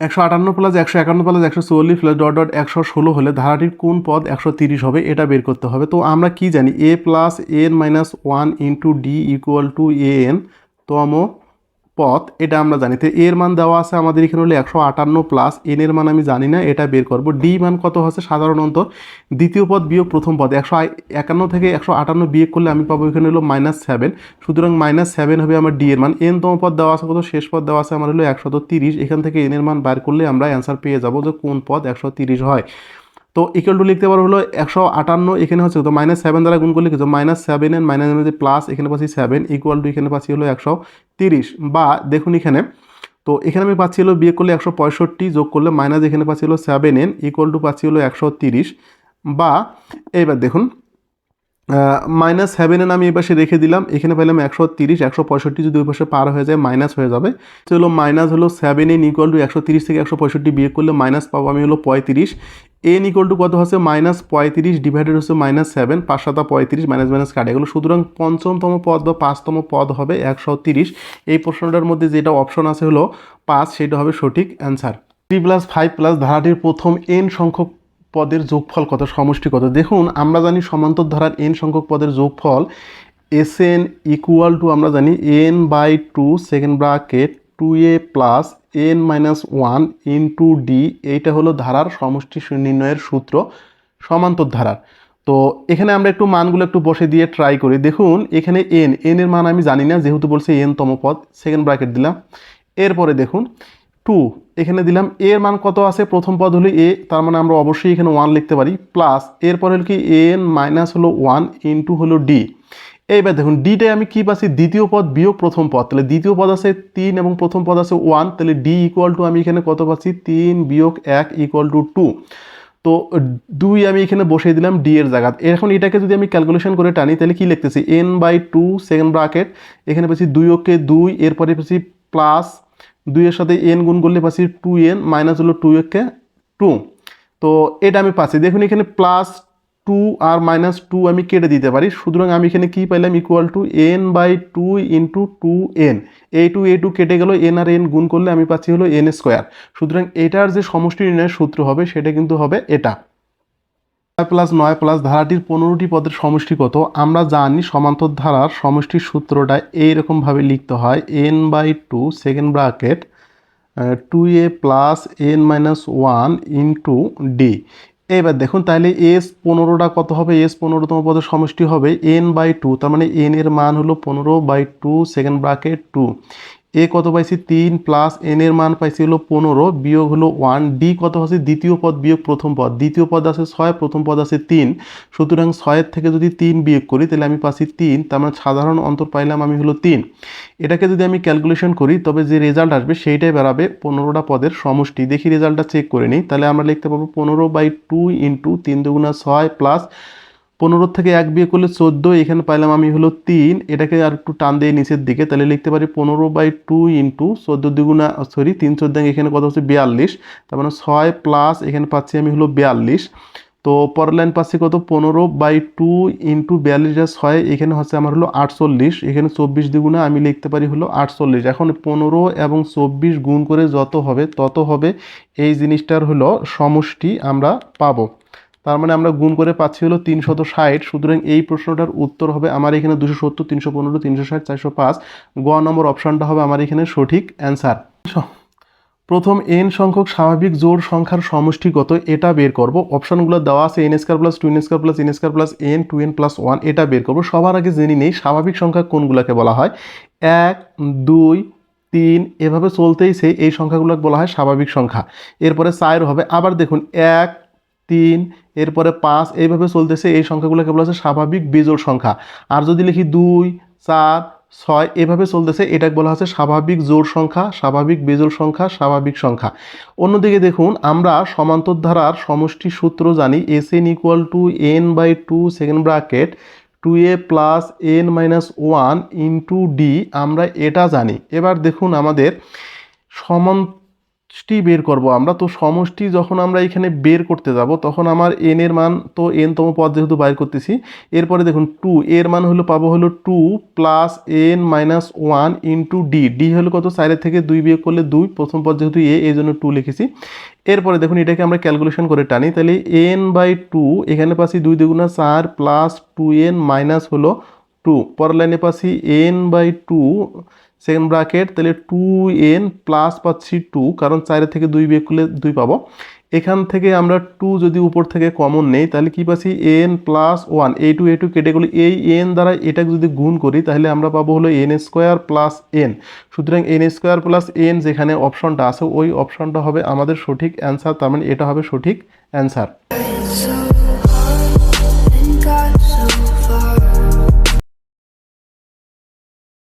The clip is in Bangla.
158 plus 151 plus 144 plus dot dot 116 হলে ধারাটির কোন পদ 130 হবে এটা বের করতে হবে। তো আমরা কি জানি a plus n minus one into d equal to a n তম পদ, এটা আমরা জানি। তো এর মান দেওয়া আছে আমাদের এখানে হলো 158 প্লাস এন এর মান আমি জানি না, এটা বের করব। ডি মান কত হচ্ছে সাধারণত দ্বিতীয় পদ বিয়োগ প্রথম পদ, 151 থেকে 158 বিয়োগ করলে আমি পাবো এখানে হলো -7, সুতরাং -7 হবে আমার ডি এর মান। এন তম পদ দেওয়া আছে কত, শেষ পদ দেওয়া আছে আমার হলো 130, এখান থেকে এন এর মান বার করলে আমরা অ্যান্সার পেয়ে যাবো যে কোন পদ 130 হয়। তো ইকুয়াল টু লিখতে পারো হলো 158, এখানে হচ্ছে তো -7 দ্বারা গুণ করলে কিছু -7 এন মাইনাস যে প্লাস এখানে পাচ্ছি 7 ইকুয়াল টু এখানে পাচ্ছি হলো 130, বা দেখুন এখানে তো এখানে আমি পাচ্ছি হলো বিয়োগ করলে 165 যোগ করলে মাইনাস এখানে পাচ্ছি হলো 7n ইকুয়াল টু পাচ্ছি হলো 130, বা এইবার দেখুন -7n আমি এই পাশে রেখে দিলাম, এখানে পেলাম 130, 165 যদি ওই পাশে পার হয়ে যায় মাইনাস হয়ে যাবে, হলো মাইনাস হলো 7n ইকুয়াল টু 130 থেকে 165 বিয়োগ করলে মাইনাস পাবো আমি হলো 35, এন ইকুয়াল টু কত হচ্ছে -35 ডিভাইডেড হচ্ছে -7, 5 7 35 মাইনাস মাইনাস কাটে গেলো, সুতরাং পঞ্চমতম পদ বা 5তম পদ হবে 130। এই প্রশ্নটার মধ্যে যেটা অপশন আছে হলো 5, সেটা হবে সঠিক অ্যান্সার। 3 প্লাস 5 প্লাস ধারাটির প্রথম n সংখ্যক পদের যোগফল কত, সমষ্টি কত। দেখুন আমরা জানি সমান্তর ধারার n সংখ্যক পদের যোগফল Sn ইকুয়াল টু আমরা জানি n/2 second bracket 2a plus n minus 1 into D, এইটা হলো ধারার সমষ্টি নির্ণয়ের সূত্র সমান্তর ধারার। তো এখানে আমরা একটু মানগুলো একটু বসে দিয়ে ট্রাই করি। দেখুন এখানে n এর মান আমি জানি না, যেহেতু বলছে n তম পদ, সেকেন্ড ব্র্যাকেট দিলাম। এরপরে দেখুন 2 এখানে দিলাম, এর মান কত আছে, প্রথম পদ হলো এ, তার মানে আমরা অবশ্যই এখানে 1 লিখতে পারি, প্লাস এরপরে হলো কি এন মাইনাস হলো 1 ইন্টু হলো ডি। এইবার দেখুন ডিটাই আমি কি পাচ্ছি, দ্বিতীয় পদ বিয়োগ প্রথম পদ, তাহলে দ্বিতীয় পদ আছে 3 এবং প্রথম পদ আছে 1, তাহলে ডি ইকুয়াল টু আমি এখানে কত পাচ্ছি 3 বিয়োগ 1 ইকুয়াল টু 2। তো 2 আমি এখানে বসিয়ে দিলাম ডি এর জায়গা। এখন এটাকে যদি আমি ক্যালকুলেশন করে টানি তাহলে কি লিখতেছি n/2 সেকেন্ড ব্র্যাকেট, এখানে পাচ্ছি 2 ওকে 2, এরপরে পাচ্ছি প্লাস 2 এর সাথে n গুণ করলে পাচ্ছি 2n মাইনাস হলো 2 ওকে 2। তো এটা আমি পাচ্ছি, দেখুন এখানে +2 আর -2 আমি কেটে দিতে পারি, সুতরাং আমি এখানে কি পাইলাম equal to n/2 into 2n, a2 কেটে গেল, n আর n গুণ করলে আমি পাচ্ছি হলো n স্কোয়ার। সুতরাং এটার যে সমষ্টি নির্ণয়ের সূত্র হবে সেটা কিন্তু হবে এটা। 9 প্লাস ধারাটির 15টি পদের সমষ্টি কত। আমরা জানি সমান্তর ধারার সমষ্টির সূত্রটা এইরকমভাবে লিখতে হয় n/2 second bracket 2a plus n minus 1 into D. এবার দেখুন তাহলে এস 15টা কত হবে, এস 15তম পদের সমষ্টি হবে n/2, তার মানে n এর মান হলো 15/2 সেকেন্ড ব্র্যাকেট 2, এ কত পাইছি 3 প্লাস n এর মান পাইছি হলো 15 বিয়োগ হলো 1, ডি কত হচ্ছে দ্বিতীয় পদ বিয়োগ প্রথম পদ, দ্বিতীয় পদ আছে 6 প্রথম পদ আছে 3, সুতরাং 6 থেকে যদি 3 বিয়োগ করি তাহলে আমি পাচ্ছি 3, তার মানে সাধারণ অন্তর পাইলাম আমি হলো 3। এটাকে যদি আমি ক্যালকুলেশন করি তবে যে রেজাল্ট আসবে সেইটাই বেরাবে 15টা পদের সমষ্টি। দেখি রেজাল্টটা চেক করে নিই, তাহলে আমরা লিখতে পারবো 15/2 ইন্টু 3 দুগুণা 6 প্লাস 15 থেকে 1 বিয়োগ করলে 14, এখানে পাইলাম আমি হলো 3, এটাকে আর একটু টান দিয়ে নিচের দিকে, তাহলে লিখতে পারি 15/2 ইন্টু 14 দুগুণা 3 14, এখানে কত হচ্ছে 42, তার মানে 6 প্লাস এখানে পাচ্ছি আমি হলো 42। তো পরের লাইন পাচ্ছি কত 15/2 ইন্টু 42/6, এখানে হচ্ছে আমার হলো 48, এখানে 24 দুগুণা আমি লিখতে পারি হলো 48। এখন 15 এবং 24 গুণ করে যত হবে তত হবে এই জিনিসটার হলো সমষ্টি আমরা পাবো, তার মানে আমরা গুণ করে পাচ্ছি হলো 360। সুতরাং এই প্রশ্নটার উত্তর হবে আমার এখানে 270 315 360 405, গ নম্বর অপশানটা হবে আমার এখানে সঠিক অ্যান্সার। প্রথম n সংখ্যক স্বাভাবিক জোড় সংখ্যার সমষ্টি কত এটা বের করব। অপশানগুলো দেওয়া আছে n² plus 2n² plus n² plus n 2n plus 1, এটা বের করব। সবার আগে জেনে নেই স্বাভাবিক সংখ্যা কোনগুলোকে বলা হয়, 1 2 3 এভাবে চলতেইছে এই সংখ্যাগুলোকে বলা হয় স্বাভাবিক সংখ্যা। এরপরে 4 হবে, আবার দেখুন 1 3 এরপরে 5 এইভাবে চলতেছে, এই সংখ্যাগুলোকে বলা হচ্ছে স্বাভাবিক বিজোড় সংখ্যা। আর যদি লিখি 2 4 6 এভাবে চলতেছে, এটা বলা হচ্ছে স্বাভাবিক জোড় সংখ্যা, স্বাভাবিক বিজোড় সংখ্যা, স্বাভাবিক সংখ্যা। অন্যদিকে দেখুন আমরা সমান্তর ধারার সমষ্টি সূত্র জানি Sn equal to n/2 second bracket 2a plus n minus 1 into D, আমরা এটা জানি। এবার দেখুন আমাদের সমষ্টি বের করব আমরা। তো সমষ্টি যখন আমরা এখানে বের করতে যাব তখন আমার এন এর মান তো এন তম পদ যেহেতু বাইর করতেছি, এরপরে দেখুন 2 এর মান হলো পাবো হলো 2 plus n minus 1 into D. D হলো কত, 4 থেকে 2 বিয়োগ করলে 2, প্রথম পদ যেহেতু এই জন্য 2 লিখেছি। এরপরে দেখুন এটাকে আমরা ক্যালকুলেশন করে টানি, তাহলে এন বাই 2 এখানে পাচ্ছি 2 দুগুণা 4 প্লাস 2n মাইনাস হলো 2, পরের লাইনে পাচ্ছি এন বাই 2 সেকেন্ড ব্র্যাকেট, তাহলে 2n প্লাস পাচ্ছি 2, কারণ 4 থেকে 2 বিয়োগ করলে 2 পাবো। এখান থেকে আমরা 2 যদি উপর থেকে কমন নেই তাহলে কি পাচ্ছি n প্লাস 1, a2 কেটে গেলে এই n দ্বারা এটাকে যদি গুণ করি তাহলে আমরা পাবো হলো n স্কোয়ার প্লাস n। সুতরাং n স্কোয়ার প্লাস n যেখানে অপশনটা আছে ওই অপশনটা হবে আমাদের সঠিক অ্যান্সার, তার মানে এটা হবে সঠিক অ্যান্সার।